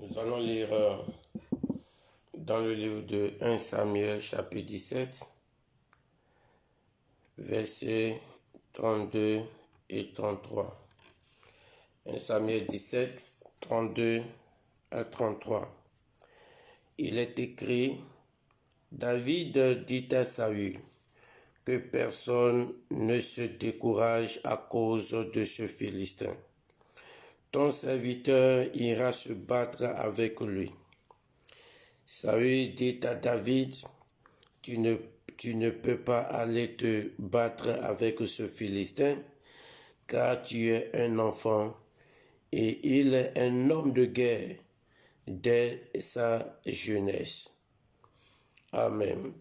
Nous allons lire dans le livre de 1 Samuel chapitre 17, versets 32 et 33. 1 Samuel 17, 32 à 33. Il est écrit, David dit à Saül, que personne ne se décourage à cause de ce Philistin. Ton serviteur ira se battre avec lui. Saül dit à David, tu ne peux pas aller te battre avec ce Philistin, car tu es un enfant et il est un homme de guerre dès sa jeunesse. Amen.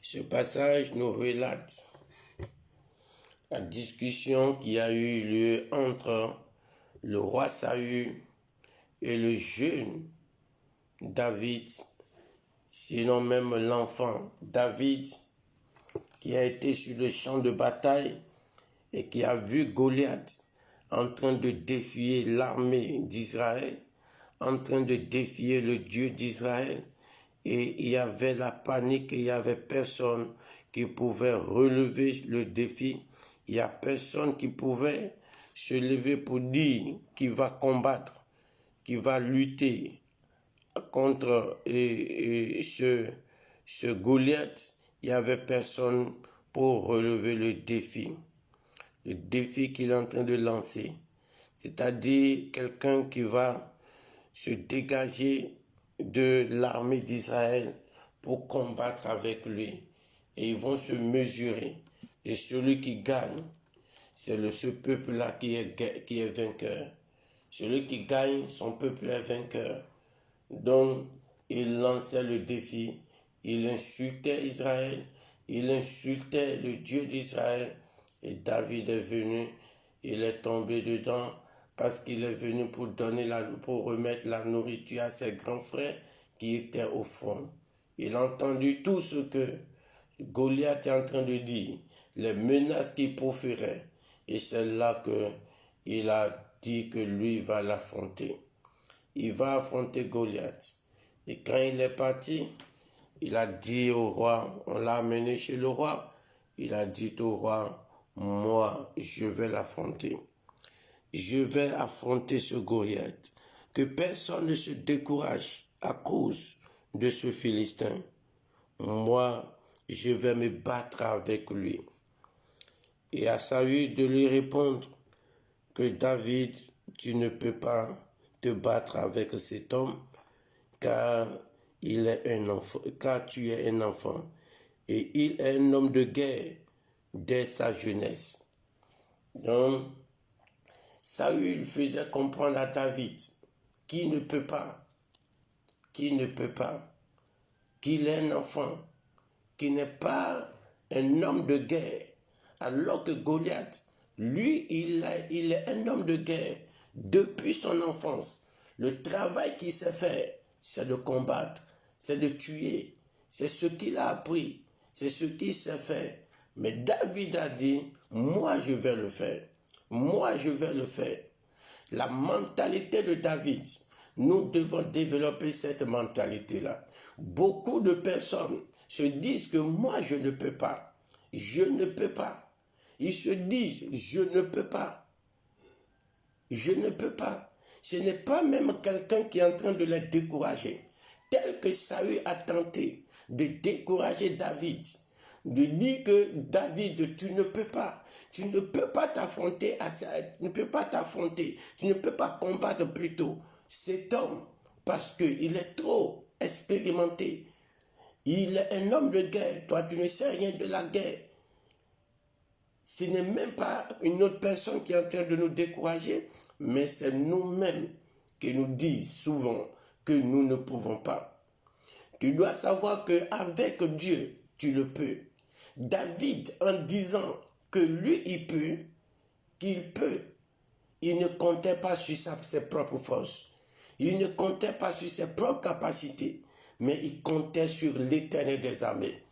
Ce passage nous relate la discussion qui a eu lieu entre le roi Saül et le jeune David, sinon même l'enfant David, qui a été sur le champ de bataille et qui a vu Goliath en train de défier l'armée d'Israël, en train de défier le Dieu d'Israël. Et il y avait la panique, il n'y avait personne qui pouvait relever le défi. Il n'y a personne qui pouvait se lever pour dire qu'il va combattre, qu'il va lutter contre ce Goliath. Il n'y avait personne pour relever le défi qu'il est en train de lancer. C'est-à-dire quelqu'un qui va se dégager de l'armée d'Israël pour combattre avec lui. Et ils vont se mesurer. Et celui qui gagne, c'est ce peuple-là qui est vainqueur. Celui qui gagne, son peuple est vainqueur. Donc, il lançait le défi. Il insultait Israël. Il insultait le Dieu d'Israël. Et David est venu. Il est tombé dedans. Parce qu'il est venu pour remettre la nourriture à ses grands frères qui étaient au fond. Il a entendu tout ce que Goliath est en train de dire, les menaces qu'il proférait. Et c'est là qu'il a dit que lui va l'affronter. Il va affronter Goliath. Et quand il est parti, il a dit au roi, on l'a amené chez le roi, il a dit au roi, moi, je vais l'affronter. Je vais affronter ce Goliath. Que personne ne se décourage à cause de ce Philistin. Moi, je vais me battre avec lui. Et à Saül de lui répondre que David, tu ne peux pas te battre avec cet homme, car il est un enfant, car tu es un enfant, et il est un homme de guerre dès sa jeunesse. Donc, Saül faisait comprendre à David qu'il ne peut pas, qu'il est un enfant, qu'il n'est pas un homme de guerre, alors que Goliath, lui, il est un homme de guerre depuis son enfance. Le travail qu'il sait faire, c'est de combattre, c'est de tuer, c'est ce qu'il a appris, c'est ce qu'il sait faire. Mais David a dit, moi je vais le faire. Moi, je vais le faire. La mentalité de David, nous devons développer cette mentalité-là. Beaucoup de personnes se disent que moi, je ne peux pas. Je ne peux pas. Ils se disent, je ne peux pas. Je ne peux pas. Ce n'est pas même quelqu'un qui est en train de les décourager. Tel que Saül a tenté de décourager David, de dire que David, tu ne peux pas. Tu ne peux pas t'affronter tu ne peux pas combattre plutôt cet homme parce qu'il est trop expérimenté. Il est un homme de guerre, toi tu ne sais rien de la guerre. Ce n'est même pas une autre personne qui est en train de nous décourager, mais c'est nous-mêmes qui nous disent souvent que nous ne pouvons pas. Tu dois savoir qu'avec Dieu, tu le peux. David, en disant que lui, qu'il peut, il ne comptait pas sur ses propres forces. Il ne comptait pas sur ses propres capacités, mais il comptait sur l'Éternel des armées.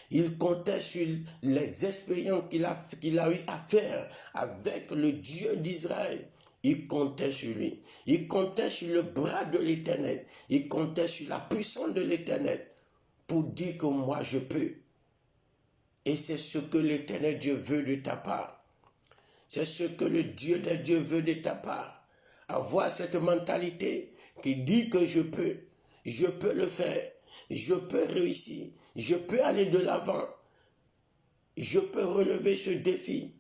Il comptait sur les expériences qu'il a eu à faire avec le Dieu d'Israël. Il comptait sur lui. Il comptait sur le bras de l'Éternel. Il comptait sur la puissance de l'Éternel pour dire que moi je peux. Et c'est ce que l'Éternel Dieu veut de ta part. C'est ce que le Dieu des dieux veut de ta part. Avoir cette mentalité qui dit que je peux le faire, je peux réussir, je peux aller de l'avant, je peux relever ce défi,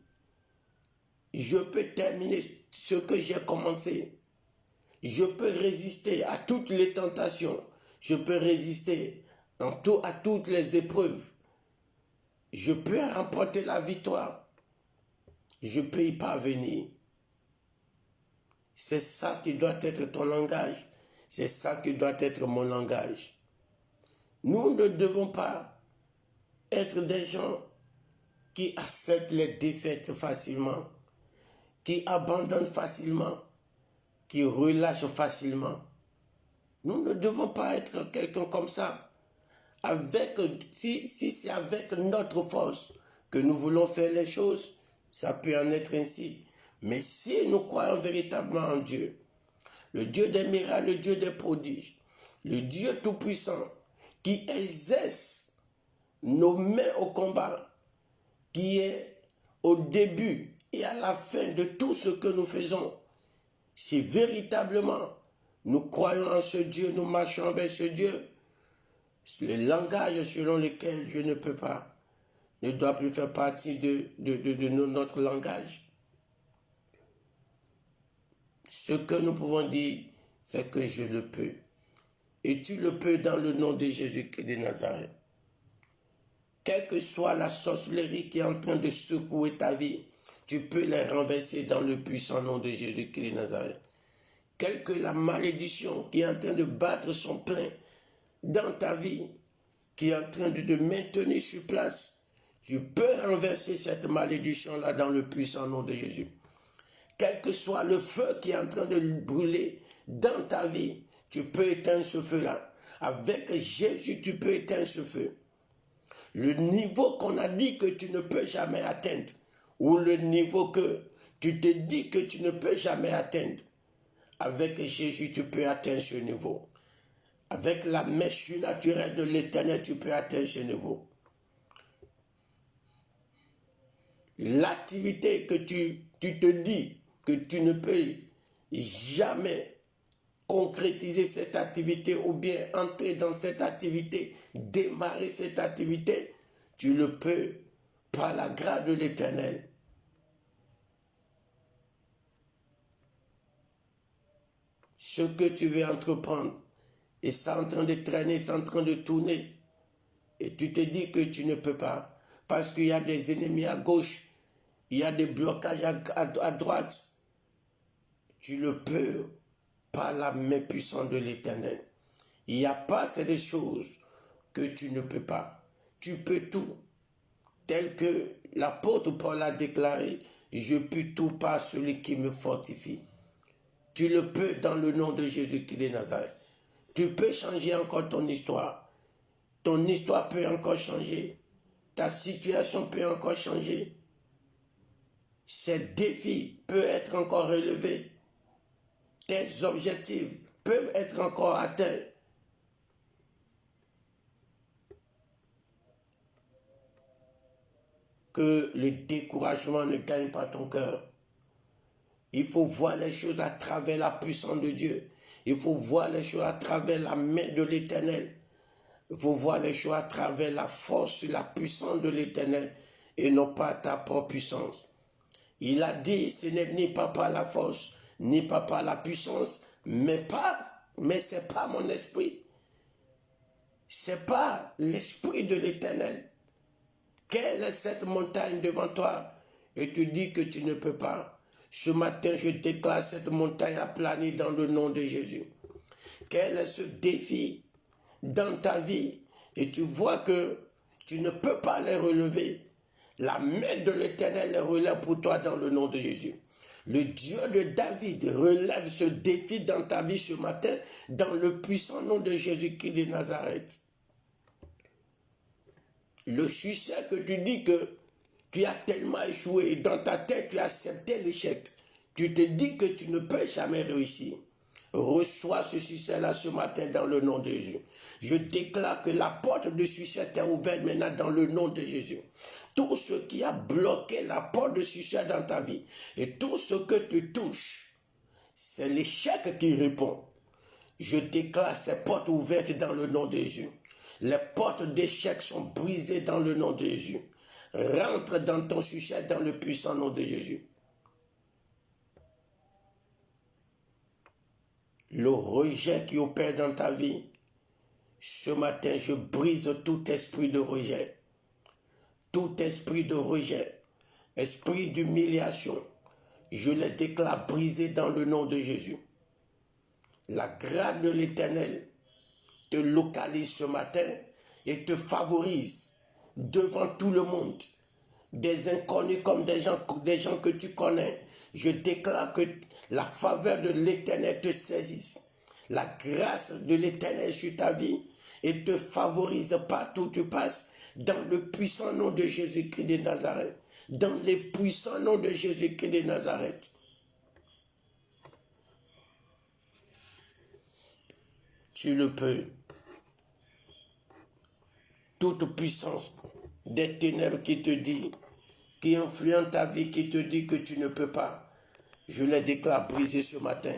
je peux terminer ce que j'ai commencé, je peux résister à toutes les tentations, je peux résister à toutes les épreuves, je peux remporter la victoire, je peux y parvenir. C'est ça qui doit être ton langage. C'est ça qui doit être mon langage. Nous ne devons pas être des gens qui acceptent les défaites facilement, qui abandonnent facilement, qui relâchent facilement. Nous ne devons pas être quelqu'un comme ça. Si c'est avec notre force que nous voulons faire les choses, ça peut en être ainsi. Mais si nous croyons véritablement en Dieu, le Dieu des miracles, le Dieu des prodiges, le Dieu tout-puissant, qui exerce nos mains au combat, qui est au début et à la fin de tout ce que nous faisons, si véritablement nous croyons en ce Dieu, nous marchons vers ce Dieu, le langage selon lequel je ne peux pas ne doit plus faire partie de notre langage. Ce que nous pouvons dire, c'est que je le peux. Et tu le peux dans le nom de Jésus-Christ de Nazareth. Quelle que soit la sorcellerie qui est en train de secouer ta vie, tu peux les renverser dans le puissant nom de Jésus-Christ de Nazareth. Quelle que la malédiction qui est en train de battre son plein dans ta vie, qui est en train de te maintenir sur place, tu peux renverser cette malédiction-là dans le puissant nom de Jésus. Quel que soit le feu qui est en train de brûler dans ta vie, tu peux éteindre ce feu-là. Avec Jésus, tu peux éteindre ce feu. Le niveau qu'on a dit que tu ne peux jamais atteindre, ou le niveau que tu te dis que tu ne peux jamais atteindre, avec Jésus, tu peux atteindre ce niveau. Avec la main surnaturelle de l'Éternel, tu peux atteindre ce niveau. L'activité que tu te dis que tu ne peux jamais concrétiser cette activité ou bien entrer dans cette activité, démarrer cette activité, tu le peux par la grâce de l'Éternel. Ce que tu veux entreprendre, et c'est en train de traîner, c'est en train de tourner, et tu te dis que tu ne peux pas, parce qu'il y a des ennemis à gauche, il y a des blocages à droite, tu le peux par la main puissante de l'Éternel. Il n'y a pas ces choses que tu ne peux pas. Tu peux tout. Tel que l'apôtre Paul a déclaré, je peux tout par celui qui me fortifie. Tu le peux dans le nom de Jésus-Christ de Nazareth. Tu peux changer encore ton histoire. Ton histoire peut encore changer. Ta situation peut encore changer. Ces défis peuvent être encore relevés. Tes objectifs peuvent être encore atteints. Que le découragement ne gagne pas ton cœur. Il faut voir les choses à travers la puissance de Dieu. Il faut voir les choses à travers la main de l'Éternel. Il faut voir les choses à travers la force, la puissance de l'Éternel et non pas ta propre puissance. Il a dit, ce n'est ni pas par la force, ni pas par la puissance, mais c'est pas mon esprit. C'est pas l'esprit de l'Éternel. Quelle est cette montagne devant toi? Et tu dis que tu ne peux pas. Ce matin, je déclare cette montagne aplanée dans le nom de Jésus. Quel est ce défi dans ta vie? Et tu vois que tu ne peux pas les relever. La main de l'Éternel les relève pour toi dans le nom de Jésus. Le Dieu de David relève ce défi dans ta vie ce matin dans le puissant nom de Jésus-Christ de Nazareth. Le succès que tu dis que tu as tellement échoué, dans ta tête tu as accepté l'échec. Tu te dis que tu ne peux jamais réussir. Reçois ce succès-là ce matin dans le nom de Jésus. Je déclare que la porte de succès est ouverte maintenant dans le nom de Jésus. Tout ce qui a bloqué la porte de succès dans ta vie et tout ce que tu touches, c'est l'échec qui répond. Je déclare ces portes ouvertes dans le nom de Jésus. Les portes d'échec sont brisées dans le nom de Jésus. Rentre dans ton succès dans le puissant nom de Jésus. Le rejet qui opère dans ta vie, ce matin, je brise tout esprit de rejet. Tout esprit de rejet, esprit d'humiliation, je les déclare brisés dans le nom de Jésus. La grâce de l'Éternel te localise ce matin et te favorise devant tout le monde. Des inconnus comme des gens que tu connais. Je déclare que la faveur de l'Éternel te saisisse. La grâce de l'Éternel sur ta vie et te favorise partout où tu passes. Dans le puissant nom de Jésus-Christ de Nazareth. Dans le puissant nom de Jésus-Christ de Nazareth. Tu le peux. Toute puissance des ténèbres qui te dit, qui influence ta vie, qui te dit que tu ne peux pas, je les déclare brisés ce matin.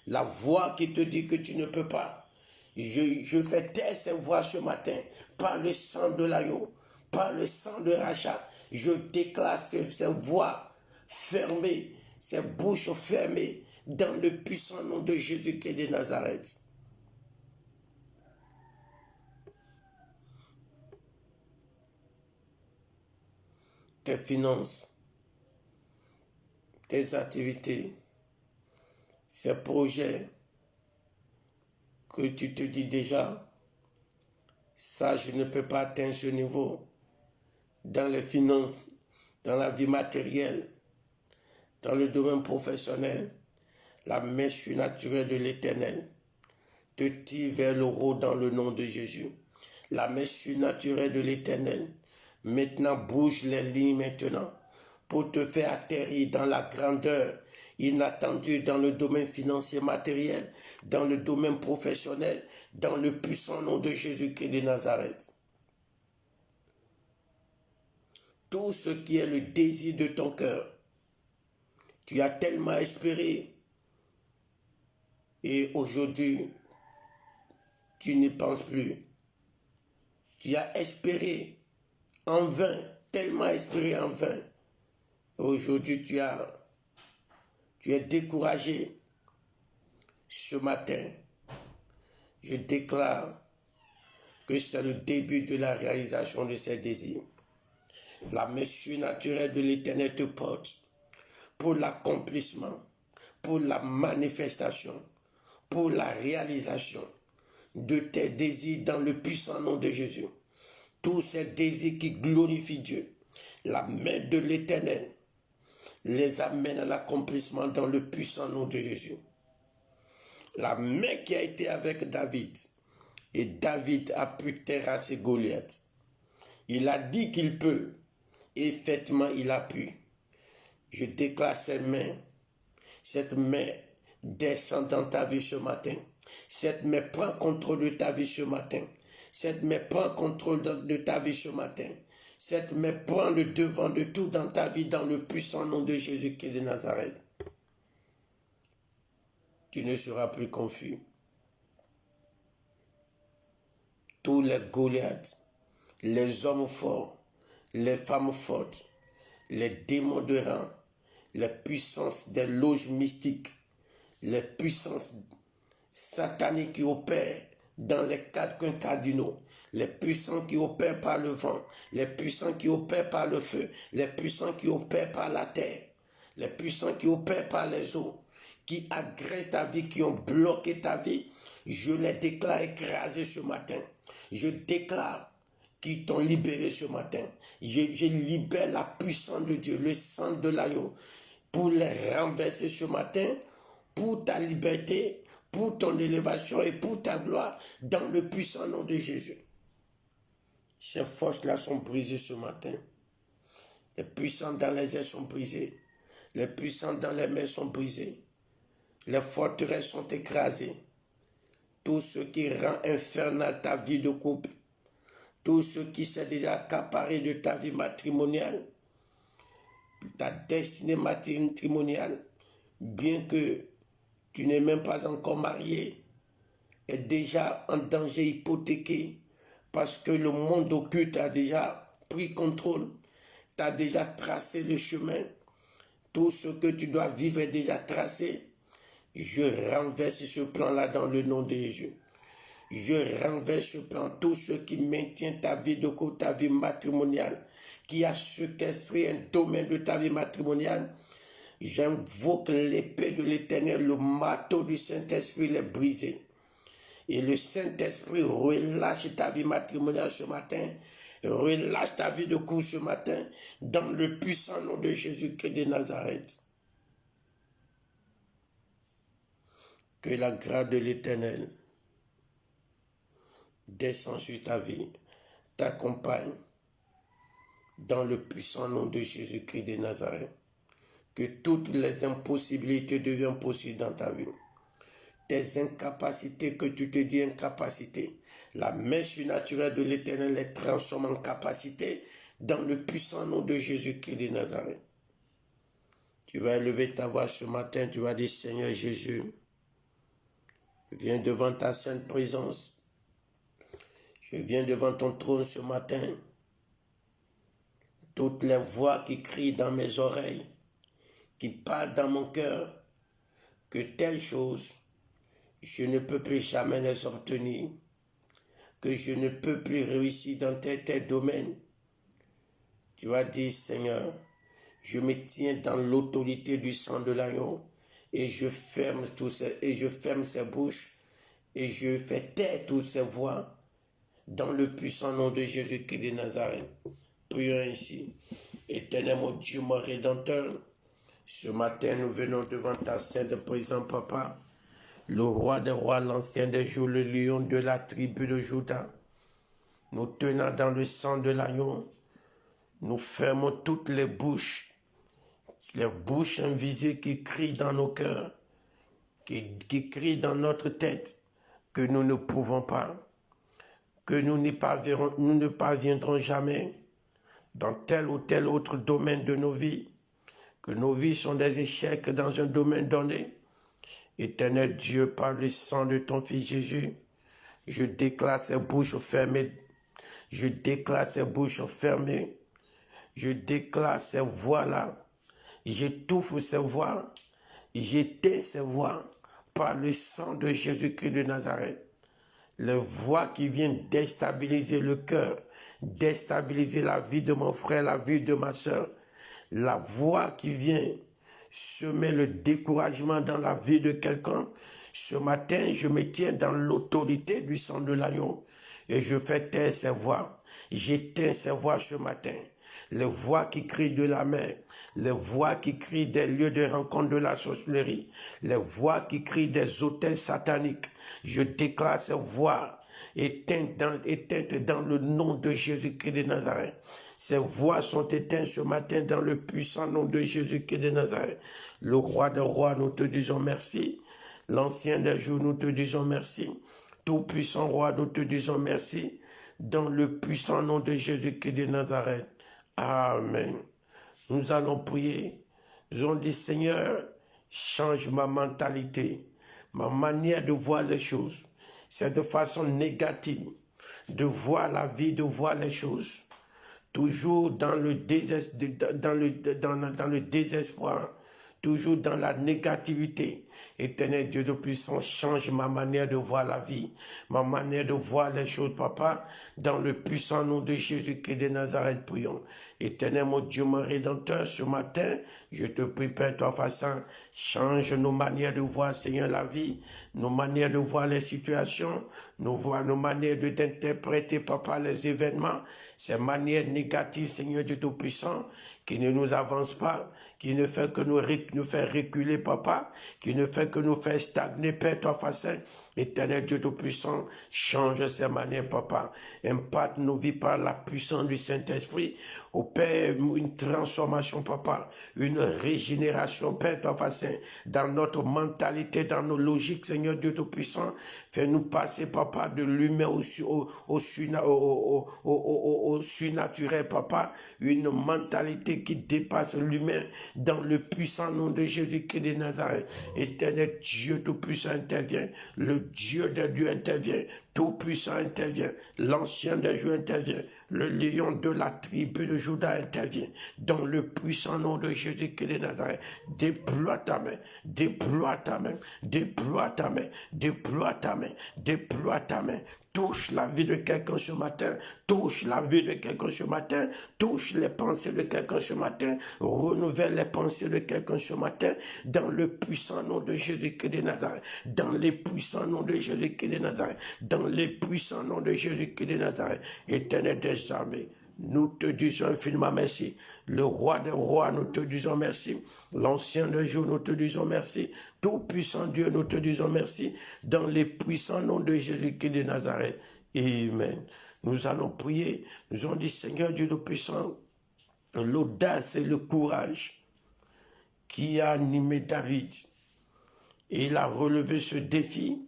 La voix qui te dit que tu ne peux pas, je fais taire ces voix ce matin, par le sang de l'agneau, par le sang de rachat. Je déclare ces voix fermées, ces bouches fermées, dans le puissant nom de Jésus-Christ de Nazareth. Tes finances, tes activités, ces projets que tu te dis déjà, ça je ne peux pas atteindre ce niveau dans les finances, dans la vie matérielle, dans le domaine professionnel, la main surnaturelle de l'Éternel te tire vers le haut dans le nom de Jésus. La main surnaturelle de l'Éternel maintenant bouge les lignes maintenant pour te faire atterrir dans la grandeur inattendue dans le domaine financier matériel, dans le domaine professionnel, dans le puissant nom de Jésus-Christ de Nazareth. Tout ce qui est le désir de ton cœur, tu as tellement espéré et aujourd'hui, tu n'y penses plus. Tu as espéré en vain, tellement espéré en vain. Aujourd'hui, tu es découragé. Ce matin, je déclare que c'est le début de la réalisation de ces désirs. La main surnaturelle de l'Éternel te porte pour l'accomplissement, pour la manifestation, pour la réalisation de tes désirs dans le puissant nom de Jésus. Tous ces désirs qui glorifient Dieu, la main de l'Éternel les amène à l'accomplissement dans le puissant nom de Jésus. La main qui a été avec David, et David a pu terrasser Goliath. Il a dit qu'il peut, et effectivement il a pu. Je déclare cette main descend dans ta vie ce matin. Cette main prend contrôle de ta vie ce matin. Cette main prend contrôle de ta vie ce matin. Cette main prend le devant de tout dans ta vie dans le puissant nom de Jésus-Christ de Nazareth. Tu ne seras plus confus. Tous les Goliaths, les hommes forts, les femmes fortes, les démons de rang, les puissances des loges mystiques, les puissances sataniques qui opèrent dans les quatre coins cardinaux, les puissants qui opèrent par le vent, les puissants qui opèrent par le feu, les puissants qui opèrent par la terre, les puissants qui opèrent par les eaux, qui agrègent ta vie, qui ont bloqué ta vie, je les déclare écrasés ce matin. Je déclare qu'ils t'ont libéré ce matin. Je libère la puissance de Dieu, le sang de l'agneau, pour les renverser ce matin, pour ta liberté, pour ton élévation et pour ta gloire, dans le puissant nom de Jésus. Ces forces-là sont brisées ce matin. Les puissants dans les airs sont brisés. Les puissants dans les mers sont brisés. Les forteresses sont écrasées. Tout ce qui rend infernal ta vie de couple, tout ce qui s'est déjà accaparé de ta vie matrimoniale, ta destinée matrimoniale, bien que tu n'es même pas encore marié, est déjà en danger, hypothéqué, parce que le monde occulte a déjà pris contrôle, t'a déjà tracé le chemin. Tout ce que tu dois vivre est déjà tracé. Je renverse ce plan-là dans le nom de Jésus. Je renverse ce plan, tout ce qui maintient ta vie de couple, ta vie matrimoniale, qui a séquestré un domaine de ta vie matrimoniale. J'invoque l'épée de l'Éternel, le marteau du Saint-Esprit les briser. Et le Saint-Esprit relâche ta vie matrimoniale ce matin, relâche ta vie de couple ce matin, dans le puissant nom de Jésus-Christ de Nazareth. Que la grâce de l'Éternel descend sur ta vie, t'accompagne, dans le puissant nom de Jésus-Christ de Nazareth. Que toutes les impossibilités deviennent possibles dans ta vie. Tes incapacités que tu te dis incapacités, la main surnaturelle de l'Éternel les transforme en capacité dans le puissant nom de Jésus-Christ de Nazareth. Tu vas élever ta voix ce matin, tu vas dire Seigneur Jésus, je viens devant ta sainte présence, je viens devant ton trône ce matin. Toutes les voix qui crient dans mes oreilles, qui parlent dans mon cœur, que telle chose, je ne peux plus jamais les obtenir, que je ne peux plus réussir dans tel domaine. Tu vas dire, Seigneur, je me tiens dans l'autorité du sang de l'agneau et je ferme ces bouches et je fais taire toutes ces voix dans le puissant nom de Jésus-Christ de Nazareth. Prions ainsi. Éternel mon Dieu, mon Rédempteur, ce matin nous venons devant ta sainte présence, Papa, le roi des rois, l'ancien des jours, le lion de la tribu de Juda. Nous tenons dans le sang de l'agneau, nous fermons toutes les bouches invisibles qui crient dans nos cœurs, qui crient dans notre tête, que nous ne pouvons pas, que nous ne parviendrons jamais dans tel ou tel autre domaine de nos vies, que nos vies sont des échecs dans un domaine donné. Éternel Dieu, par le sang de ton Fils Jésus, je déclare ces bouches fermées, je déclare ces bouches fermées, je déclare ces voix-là, j'étouffe ces voix, j'éteins ces voix par le sang de Jésus-Christ de Nazareth. Les voix qui viennent déstabiliser le cœur, déstabiliser la vie de mon frère, la vie de ma soeur, la voix qui vient semer le découragement dans la vie de quelqu'un. Ce matin, je me tiens dans l'autorité du sang de l'agneau et je fais taire ces voix. J'éteins ces voix ce matin. Les voix qui crient de la mer, les voix qui crient des lieux de rencontre de la sorcellerie, les voix qui crient des autels sataniques. Je déclare ces voix éteintes dans le nom de Jésus-Christ de Nazareth. Ces voix sont éteintes ce matin dans le puissant nom de Jésus-Christ de Nazareth. Le roi des rois, nous te disons merci. L'ancien des jours, nous te disons merci. Tout-puissant roi, nous te disons merci. Dans le puissant nom de Jésus-Christ de Nazareth. Amen. Nous allons prier. Nous allons dire, Seigneur, change ma mentalité, ma manière de voir les choses. C'est de façon négative de voir la vie, de voir les choses. Toujours dans le désespoir, toujours dans la négativité. Éternel Dieu de puissance, change ma manière de voir la vie, ma manière de voir les choses, Papa, dans le puissant nom de Jésus-Christ de Nazareth, prions. Éternel mon Dieu, mon Rédempteur, ce matin, je te prie, Père, toi, façon, change nos manières de voir, Seigneur, la vie, nos manières de voir les situations, nos manières d'interpréter, Papa, les événements, ces manières négatives, Seigneur Dieu Tout-Puissant, qui ne nous avancent pas, qui ne fait que nous faire reculer, papa, qui ne fait que nous faire stagner, Père, toi, Saint, Éternel Dieu Tout-Puissant, change ces manières, papa, impacte nos vies par la puissance du Saint-Esprit, au Père, une transformation, papa, une régénération, Père, toi, Saint, dans notre mentalité, dans nos logiques, Seigneur Dieu Tout-Puissant, fais-nous passer, papa, de l'humain au surnaturel, papa, une mentalité qui dépasse l'humain dans le puissant nom de Jésus-Christ de Nazareth. Éternel Dieu Tout-Puissant intervient, le Dieu des dieux intervient, Tout-Puissant intervient, l'Ancien des jours intervient, le lion de la tribu de Juda intervient, dans le puissant nom de Jésus-Christ de Nazareth. Déploie ta main, déploie ta main, déploie ta main, déploie ta main, déploie ta main. Touche la vie de quelqu'un ce matin, touche la vie de quelqu'un ce matin, touche les pensées de quelqu'un ce matin, renouvelle les pensées de quelqu'un ce matin, dans le puissant nom de Jésus-Christ de Nazareth, dans les puissants noms de Jésus-Christ de Nazareth, dans les puissants noms de Jésus-Christ de Nazareth. Éternel des armées, nous te disons infiniment merci. Le roi des rois, nous te disons merci. L'ancien des jours, nous te disons merci. Tout-puissant Dieu, nous te disons merci. Dans les puissants noms de Jésus-Christ de Nazareth. Amen. Nous allons prier. Nous avons dit, Seigneur Dieu Tout-Puissant, l'audace et le courage qui a animé David. Et il a relevé ce défi.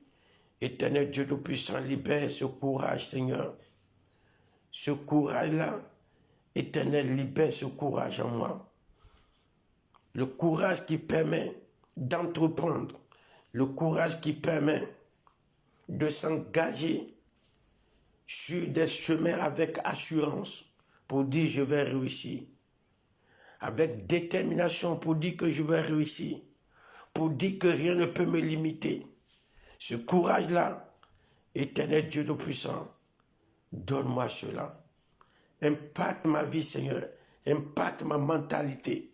Éternel Dieu Tout-Puissant, libère ce courage, Seigneur. Ce courage-là, Éternel, libère ce courage en moi. Le courage qui permet d'entreprendre, le courage qui permet de s'engager sur des chemins avec assurance pour dire je vais réussir, avec détermination pour dire que je vais réussir, pour dire que rien ne peut me limiter. Ce courage-là, Éternel Dieu Tout-Puissant, donne-moi cela. Impacte ma vie, Seigneur. Impacte ma mentalité.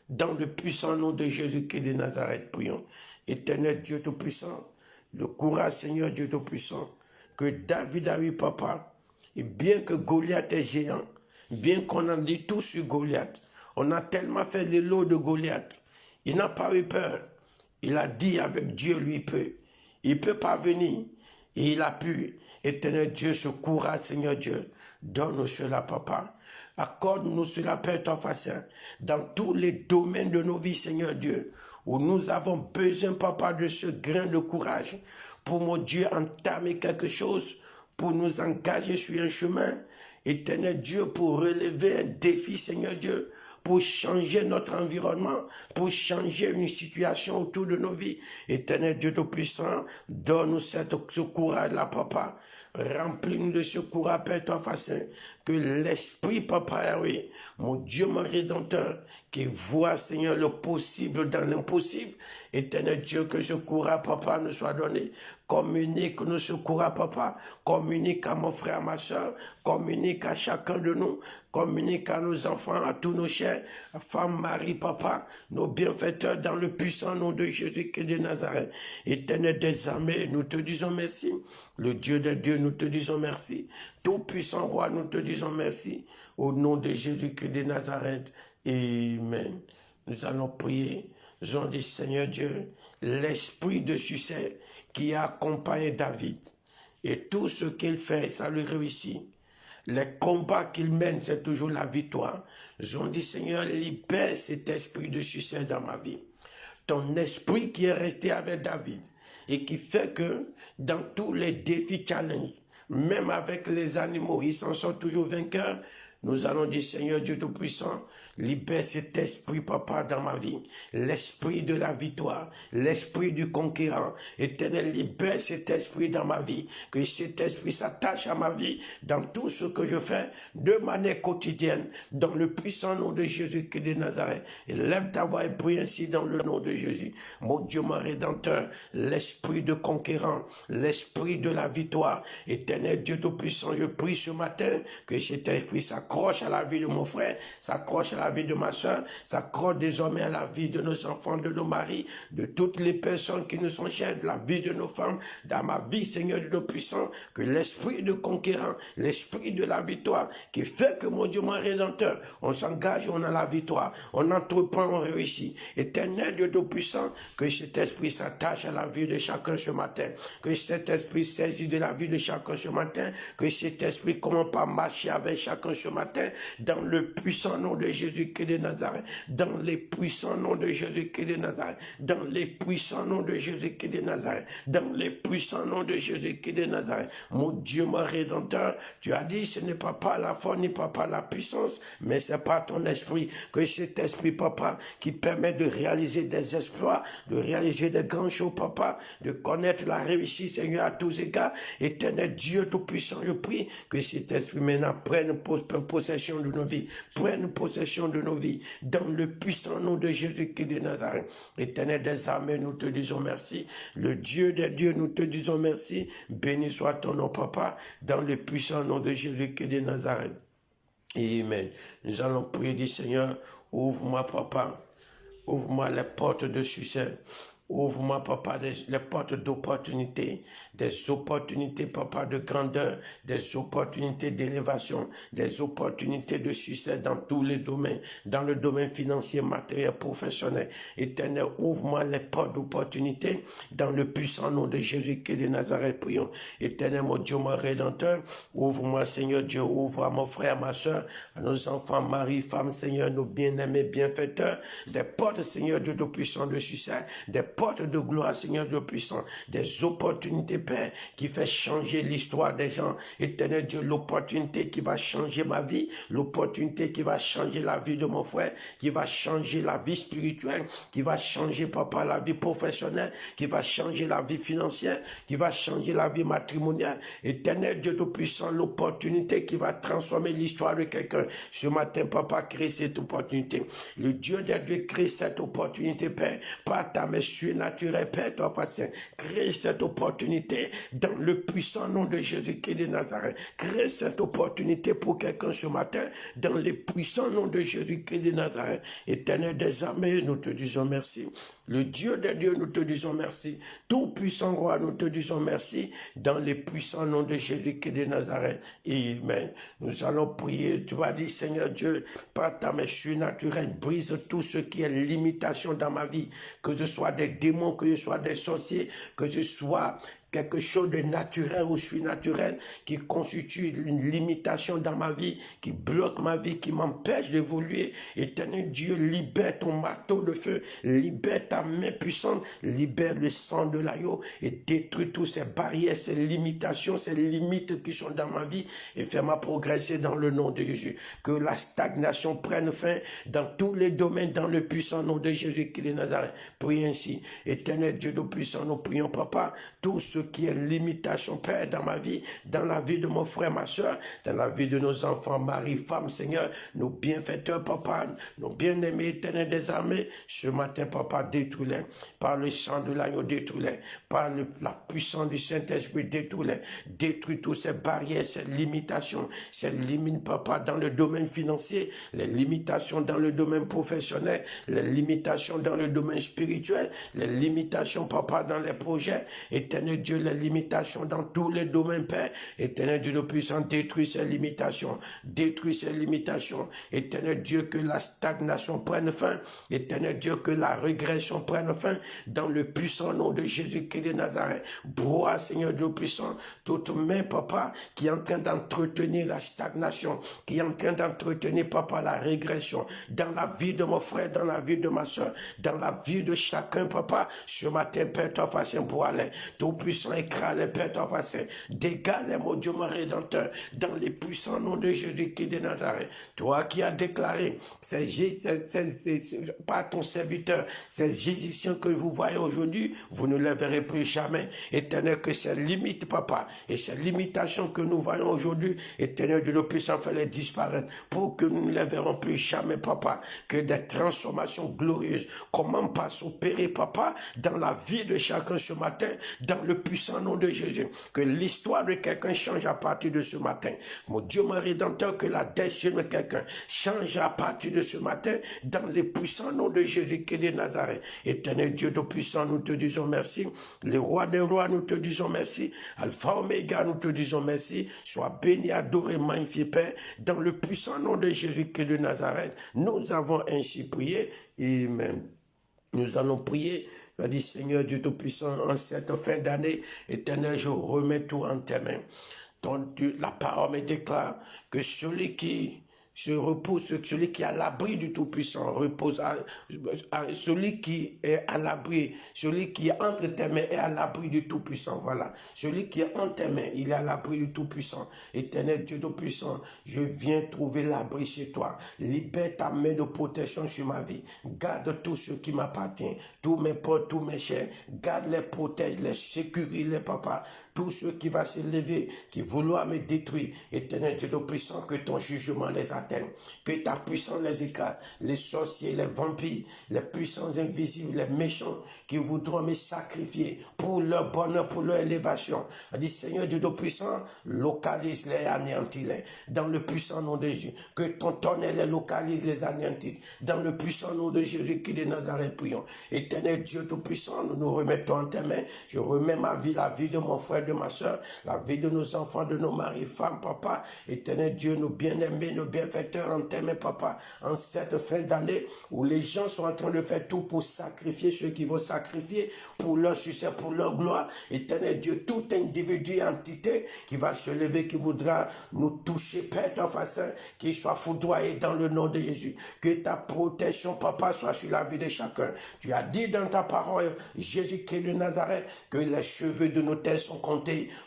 Dans le puissant nom de Jésus-Christ de Nazareth, prions. Éternel Dieu Tout-Puissant, le courage, Seigneur Dieu Tout-Puissant, que David a eu, papa, et bien que Goliath est géant, bien qu'on en dit tout sur Goliath, on a tellement fait l'élo de Goliath, il n'a pas eu peur. Il a dit avec Dieu, lui peut. Il peut parvenir, et il a pu. Éternel Dieu, ce courage, Seigneur Dieu, donne-nous cela, papa. Accorde-nous cela, Père, ton Saint, dans tous les domaines de nos vies, Seigneur Dieu, où nous avons besoin, papa, de ce grain de courage, pour, mon Dieu, entamer quelque chose, pour nous engager sur un chemin. Éternel Dieu, pour relever un défi, Seigneur Dieu, pour changer notre environnement, pour changer une situation autour de nos vies. Éternel Dieu Tout-Puissant, donne-nous ce courage-là, papa. Remplis-nous de ce courage, Père, toi, Saint, que l'Esprit, papa, oui, mon Dieu, mon Rédempteur, qui voit, Seigneur, le possible dans l'impossible. Éternel Dieu, que ce courage, papa, nous soit donné. Communique-nous ce courage, papa. Communique à mon frère, ma soeur. Communique à chacun de nous. Communique à nos enfants, à tous nos chers, femmes, mari, papa, nos bienfaiteurs, dans le puissant nom de Jésus-Christ de Nazareth. Éternel des armées, nous te disons merci. Le Dieu des dieux, nous te disons merci. Tout-puissant roi, nous te disons merci. Au nom de Jésus-Christ de Nazareth. Amen. Nous allons prier. Nous allons dire, Seigneur Dieu, l'esprit de succès qui a accompagné David. Et tout ce qu'il fait, ça lui réussit. Les combats qu'il mène, c'est toujours la victoire. Nous allons dire, Seigneur, libère cet esprit de succès dans ma vie. Ton esprit qui est resté avec David et qui fait que dans tous les défis challenges, même avec les animaux, ils s'en sont toujours vainqueurs. Nous allons dire, Seigneur Dieu Tout-Puissant, libère cet esprit, papa, dans ma vie. L'esprit de la victoire, l'esprit du conquérant. Éternel, libère cet esprit dans ma vie. Que cet esprit s'attache à ma vie dans tout ce que je fais de manière quotidienne, dans le puissant nom de Jésus-Christ de Nazareth. Et lève ta voix et prie ainsi dans le nom de Jésus. Mon Dieu, mon Rédempteur, l'esprit de conquérant, l'esprit de la victoire. Éternel Dieu Tout-Puissant, je prie ce matin que cet esprit s'accroche à la vie de mon frère, s'accroche à la la vie de ma soeur, s'accorde désormais à la vie de nos enfants, de nos maris, de toutes les personnes qui nous sont chères, de la vie de nos femmes, dans ma vie, Seigneur de nos puissants, que l'esprit de conquérant, l'esprit de la victoire, qui fait que, mon Dieu, mon Rédempteur, on s'engage, on a la victoire, on entreprend, on réussit. Éternel Dieu Tout-Puissant, que cet esprit s'attache à la vie de chacun ce matin, que cet esprit saisit de la vie de chacun ce matin, que cet esprit commence par marcher avec chacun ce matin, dans le puissant nom de Jésus-Christ de Nazareth, dans les puissants noms de Jésus-Christ de Nazareth, dans les puissants noms de Jésus-Christ de Nazareth, dans les puissants noms de Jésus-Christ de Nazareth. Mon Dieu, mon Rédempteur, tu as dit, ce n'est pas par la force, ni pas par la puissance, mais c'est par ton esprit, que cet esprit, papa, qui permet de réaliser des exploits, de réaliser des grands choses, papa, de connaître la réussite, Seigneur, à tous égards. Éternel Dieu Tout-Puissant, je prie que cet esprit maintenant prenne possession de nos vies, prenne possession de nos vies, dans le puissant nom de Jésus-Christ de Nazareth. Éternel des armées, nous te disons merci. Le Dieu des dieux, nous te disons merci. Béni soit ton nom, papa, dans le puissant nom de Jésus-Christ de Nazareth. Amen. Nous allons prier, dit Seigneur, ouvre-moi, papa, ouvre-moi les portes de succès. Ouvre-moi, papa, les portes d'opportunité, des opportunités, papa, de grandeur, des opportunités d'élévation, des opportunités de succès dans tous les domaines, dans le domaine financier, matériel, professionnel. Éternel, ouvre-moi les portes d'opportunité dans le puissant nom de Jésus-Christ de Nazareth, prions. Éternel, mon Dieu, mon Rédempteur, ouvre-moi, Seigneur Dieu, ouvre à mon frère, ma soeur, à nos enfants, mari, femme, Seigneur, nos bien-aimés, bienfaiteurs, des portes, Seigneur Dieu, de puissant de succès, des portes de gloire, Seigneur Dieu puissant, des opportunités, Père, qui fait changer l'histoire des gens. Éternel Dieu, l'opportunité qui va changer ma vie, l'opportunité qui va changer la vie de mon frère, qui va changer la vie spirituelle, qui va changer, papa, la vie professionnelle, qui va changer la vie financière, qui va changer la vie matrimoniale. Éternel Dieu Tout-Puissant, l'opportunité qui va transformer l'histoire de quelqu'un. Ce matin, papa, crée cette opportunité. Le Dieu des dieux crée cette opportunité, Père, par ta main surnaturelle, Père, toi, Saint. Crée cette opportunité dans le puissant nom de Jésus-Christ de Nazareth. Crée cette opportunité pour quelqu'un ce matin dans le puissant nom de Jésus-Christ de Nazareth. Éternel des armées, nous te disons merci. Le Dieu des dieux, nous te disons merci. Tout-puissant roi, nous te disons merci dans les puissants noms de Jésus-Christ de Nazareth. Amen. Nous allons prier. Tu vas dire, Seigneur Dieu, par ta main surnaturelle, brise tout ce qui est limitation dans ma vie. Que ce soit des démons, que ce soit des sorciers, que ce soit quelque chose de naturel ou surnaturel qui constitue une limitation dans ma vie, qui bloque ma vie, qui m'empêche d'évoluer. Éternel Dieu, libère ton marteau de feu, libère ta main puissante, libère le sang de l'agneau et détruis toutes ces barrières, ces limitations, ces limites qui sont dans ma vie et fais-moi progresser dans le nom de Jésus. Que la stagnation prenne fin dans tous les domaines, dans le puissant nom de Jésus-Christ de Nazareth. Prie ainsi. Éternel Dieu de puissant, nous prions, papa, tout ce qui est limitation, Père, dans ma vie, dans la vie de mon frère, ma soeur, dans la vie de nos enfants, mari, femme, Seigneur, nos bienfaiteurs, papa, nos bien-aimés, éternels des armées, ce matin, papa, détruis-les, par le sang de l'agneau, détruis-les, par la puissance du Saint-Esprit, détruis-les, détruis toutes ces barrières, ces limitations, ces limites, papa, dans le domaine financier, les limitations dans le domaine professionnel, les limitations dans le domaine spirituel, les limitations, papa, dans les projets, éternel Dieu, les limitations dans tous les domaines, Père. Éternel Dieu, le puissant, détruis ces limitations. Détruis ces limitations. Éternel Dieu, que la stagnation prenne fin. Éternel Dieu, que la régression prenne fin. Dans le puissant nom de Jésus-Christ de Nazareth. Broie, Seigneur Dieu puissant, toute main, papa, qui est en train d'entretenir la stagnation, qui est en train d'entretenir, papa, la régression. Dans la vie de mon frère, dans la vie de ma soeur, dans la vie de chacun, papa, ce matin, Père, toi, façon pour aller. Tout puissant, écrase les Père, toi, façon. Dégage, mon Dieu, mon Rédempteur, dans les puissants noms de Jésus-Christ de Nazareth. Toi qui as déclaré, par ton serviteur, ces Égyptiens que vous voyez aujourd'hui, vous ne les verrez plus jamais. Éternel, que ces limites, papa, et ces limitations que nous voyons aujourd'hui, éternel Dieu, le puissant, fait-les disparaître pour que nous ne les verrons plus jamais, papa. Que des transformations glorieuses commencent par s'opérer, papa, dans la vie de chacun ce matin, dans le puissant nom de Jésus, que l'histoire de quelqu'un change à partir de ce matin. Mon Dieu, mon Rédempteur, que la destinée de quelqu'un change à partir de ce matin dans le puissant nom de Jésus-Christ de Nazareth. Éternel Dieu Tout-Puissant, nous te disons merci. Le roi des rois, nous te disons merci. Alpha Oméga, nous te disons merci. Sois béni, adoré, magnifié Père, dans le puissant nom de Jésus-Christ de Nazareth. Nous avons ainsi prié. Amen. Nous allons prier. Tu as dit, Seigneur Dieu Tout-Puissant, en cette fin d'année, Éternel, je remets tout en tes mains. Donc, la parole me déclare que celui qui se repose, celui qui est à l'abri du Tout-Puissant, repose celui qui est à l'abri, celui qui est entre tes mains est à l'abri du Tout-Puissant. Voilà. Celui qui est entre tes mains, il est à l'abri du Tout-Puissant. Éternel Dieu Tout-Puissant, je viens trouver l'abri chez toi. Libère ta main de protection sur ma vie. Garde tout ce qui m'appartient. Tous mes potes, tous mes chers. Garde-les, protège, les sécurise, les papas. Tout ce qui va se lever, qui vouloir me détruire, Éternel Dieu Tout-Puissant, que ton jugement les atteigne, que ta puissance les écrase, les sorciers, les vampires, les puissances invisibles, les méchants qui voudront me sacrifier pour leur bonheur, pour leur élévation. On dit, Seigneur Dieu Tout-Puissant, localise-les, anéantis-les, dans le puissant nom de Jésus. Que ton tonnerre les localise, les anéantisse, dans le puissant nom de Jésus qui est de Nazareth, prions. Éternel Dieu Tout-Puissant, nous nous remettons en tes mains. Je remets ma vie, la vie de mon frère, de ma soeur, la vie de nos enfants, de nos maris, femmes, papa, Éternel Dieu, nos bien-aimés, nos bienfaiteurs en tes mains, papa, en cette fin d'année où les gens sont en train de faire tout pour sacrifier ceux qui vont sacrifier pour leur succès, pour leur gloire. Éternel Dieu, tout individu et entité qui va se lever, qui voudra nous toucher, Père, ton façon, qui soit foudroyé dans le nom de Jésus. Que ta protection, papa, soit sur la vie de chacun. Tu as dit dans ta parole, Jésus-Christ de Nazareth, que les cheveux de nos têtes sont comptés,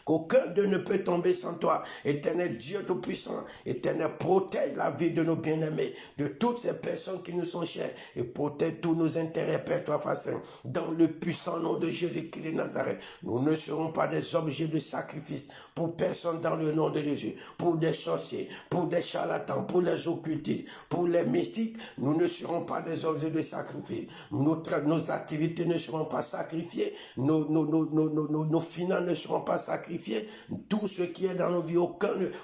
qu'aucun d'eux ne peut tomber sans toi. Éternel Dieu Tout-Puissant, Éternel, protège la vie de nos bien-aimés, de toutes ces personnes qui nous sont chères, et protège tous nos intérêts, Père, toi, Saint. Dans le puissant nom de Jésus-Christ de Nazareth, nous ne serons pas des objets de sacrifice pour personne dans le nom de Jésus, pour des sorciers, pour des charlatans, pour les occultistes, pour les mystiques, nous ne serons pas des objets de sacrifice. Nos activités ne seront pas sacrifiées, nos finances ne seront pas sacrifiés, tout ce qui est dans nos vies,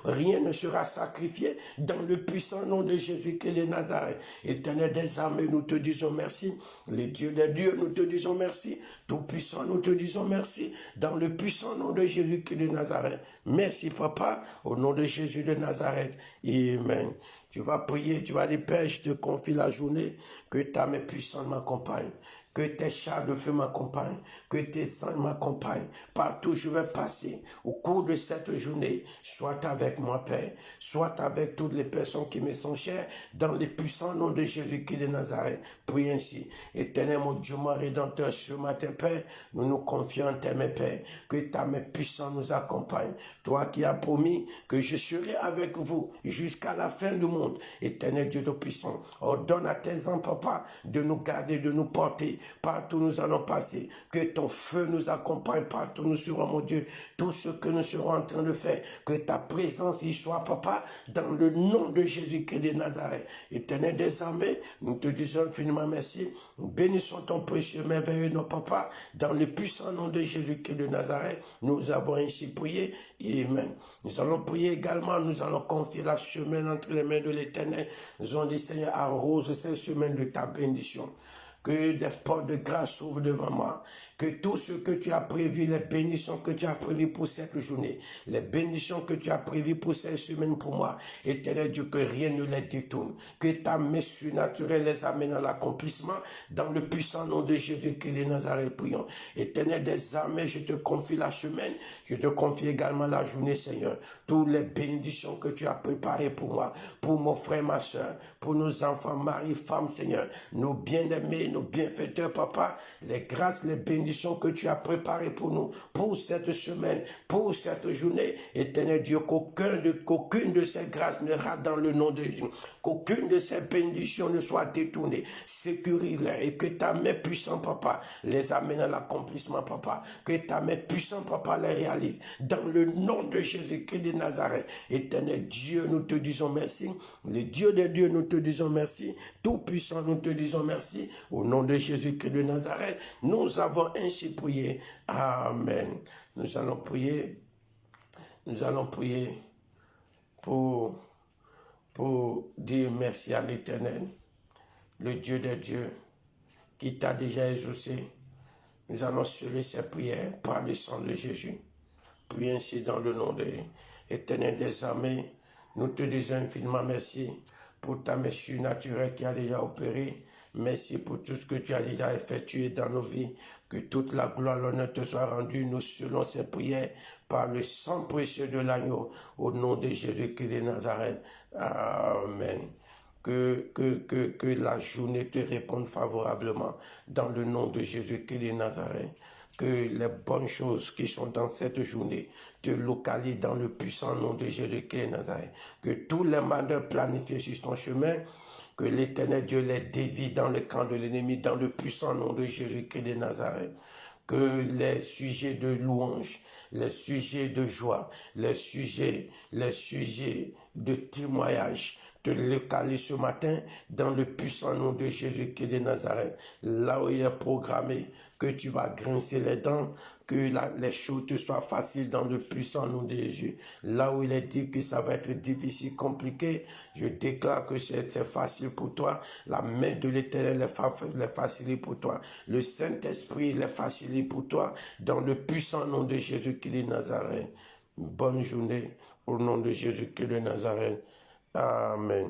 rien ne sera sacrifié dans le puissant nom de Jésus-Christ de Nazareth. Éternel des armées, nous te disons merci. Les dieux des dieux, nous te disons merci. Tout-Puissant, nous te disons merci dans le puissant nom de Jésus-Christ de Nazareth. Merci, Papa, au nom de Jésus de Nazareth. Amen. Tu vas prier, tu vas dire, Père, je te confie la journée, que ta main puissante m'accompagne. Que tes chars de feu m'accompagnent, que tes anges m'accompagnent. Partout où je vais passer, au cours de cette journée, sois avec moi, Père. Sois avec toutes les personnes qui me sont chères, dans le puissant nom de Jésus-Christ de Nazareth. Prie ainsi. Éternel, mon Dieu, mon Rédempteur, ce matin, Père, nous nous confions en tes mains, Père. Que ta main puissante nous accompagne. Toi qui as promis que je serai avec vous jusqu'à la fin du monde. Éternel Dieu Tout-Puissant, ordonne à tes enfants, Papa, de nous garder, de nous porter. Partout nous allons passer, que ton feu nous accompagne, partout nous serons, mon Dieu, tout ce que nous serons en train de faire, que ta présence y soit, Papa, dans le nom de Jésus-Christ de Nazareth. Éternel des armées, nous te disons infiniment merci, nous bénissons ton précieux merveilleux nom, Papa, dans le puissant nom de Jésus-Christ de Nazareth, nous avons ainsi prié, amen. Nous allons prier également, nous allons confier la semaine entre les mains de l'Éternel, nous allons dit, Seigneur, arrose cette semaine de ta bénédiction. Que des portes de grâce s'ouvrent devant moi. Que tout ce que tu as prévu, les bénédictions que tu as prévues pour cette journée, les bénédictions que tu as prévues pour cette semaine pour moi, Éternel Dieu, que rien ne les détourne. Que ta main surnaturelle les amène à l'accomplissement dans le puissant nom de Jésus-Christ de Nazareth, prions. Éternel des armées, je te confie la semaine, je te confie également la journée, Seigneur. Toutes les bénédictions que tu as préparées pour moi, pour mon frère, ma soeur, pour nos enfants, mari, femme, Seigneur, nos bien-aimés, nos bienfaiteurs, Papa, les grâces, les bénédictions que tu as préparées pour nous, pour cette semaine, pour cette journée, Éternel Dieu, qu'aucune de ces grâces ne rate dans le nom de Jésus, qu'aucune de ces bénédictions ne soit détournée, sécurise-les et que ta main puissante, Papa, les amène à l'accomplissement, Papa, que ta main puissante, Papa, les réalise, dans le nom de Jésus-Christ de Nazareth. Éternel Dieu, nous te disons merci, le Dieu des dieux, nous te disons merci, Tout-Puissant, nous te disons merci, au nom de Jésus-Christ de Nazareth, nous avons ainsi prié. Amen. Nous allons prier pour dire merci à l'Éternel, le Dieu des dieux, qui t'a déjà exaucé. Nous allons sceller ces prières par le sang de Jésus. Puis ainsi dans le nom de l'Éternel des armées, nous te disons infiniment merci pour ta mesure naturelle qui a déjà opéré. Merci pour tout ce que tu as déjà effectué dans nos vies. Que toute la gloire, l'honneur te soit rendue. Nous selon ces prières par le sang précieux de l'agneau, au nom de Jésus-Christ de Nazareth. Amen. Que la journée te réponde favorablement dans le nom de Jésus-Christ de Nazareth. Que les bonnes choses qui sont dans cette journée te localisent dans le puissant nom de Jésus-Christ de Nazareth. Que tous les malheurs planifiés sur ton chemin, que l'Éternel Dieu les dévie dans le camp de l'ennemi, dans le puissant nom de Jésus-Christ de Nazareth. Que les sujets de louange, les sujets de joie, les sujets de témoignage, te localisent ce matin dans le puissant nom de Jésus-Christ de Nazareth. Là où il est programmé que tu vas grincer les dents, que les choses te soient faciles dans le puissant nom de Jésus. Là où il est dit que ça va être difficile, compliqué, je déclare que c'est facile pour toi. La main de l'Éternel est facile pour toi. Le Saint-Esprit est facile pour toi dans le puissant nom de Jésus-Christ de Nazareth. Bonne journée au nom de Jésus-Christ de Nazareth. Amen.